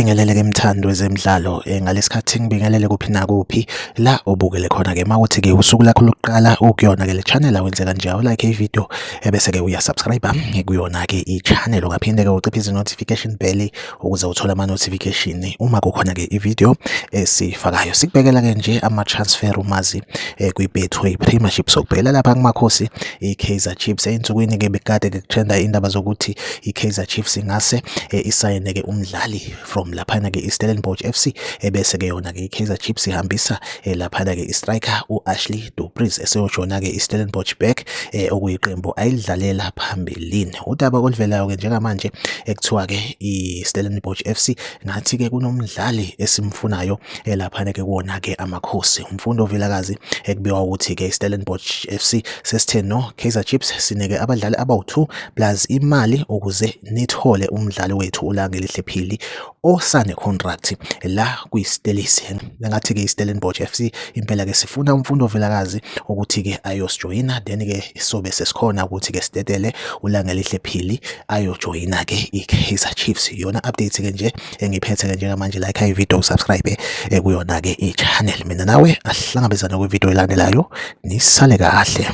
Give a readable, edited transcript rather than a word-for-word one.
Ngibingelele-ke mthandi wezemidlalo ngalesikhathi ngibingelele kuphi nakuphi la obukele khona-ke mawuthi-ke usuku lakho lokuqala ukuyona-ke le channel awenzeka nje awulike ivideo bese-ke uyasubscribe kuyona-ke i-channel ungaphinde-ke uciphe izi-notification bell ukuze uthole ama-notification uma kukhona-ke ivideo esifakayo. Sikubekela-ke nje ama-transfer rumours kwi-Betway Premiership. Sokubhekela lapha kumakhosi i-Kaizer Chiefs ey'nsukwini-ke bekade-ke kutrenda indaba zokuthi i-Kaizer Chiefs ingase isayine-ke umdlali from laphana-ke i-Stellenbosch FC bese-ke yona-ke i-Kaizer Chiefs ihambisa laphana-ke i-striker u-Ashley Du Plessis eseyojona-ke i-Stellenbosch back okuyiqembu ayidlalela phambilini. Udaba oluvelayo-ke njengamanje ekuthiwa-ke i-Stellenbosch FC ngathi-ke kunomdlali esimfunayo laphana-ke kuwona-ke amakhosi umfundo Vilakazi ekubikwa ukuthi-ke i-Stellenbosch FC sesithe no Kaizer Chiefs sineke abadlali abawu-2 plus imali ukuze nithole umdlali wethu uLangelihle Phili osane contract la kwi-Stellies. Ngathi-ke i-Stellenbosch FC impela-ke sifuna umfundo Vilakazi ukuthi-ke ayosijoyina then-ke sobe sesikhona ukuthi-ke sidedele uLangelihle Phili ayojoyina-ke i-Kaizer Chiefs. Iyona update-ke nje engiphethe-ke njengamanje, like ivideo subscribe kuyona-ke i-channel. Mina nawe asihlangabezane kwivideo elandelayo, nisale kahle.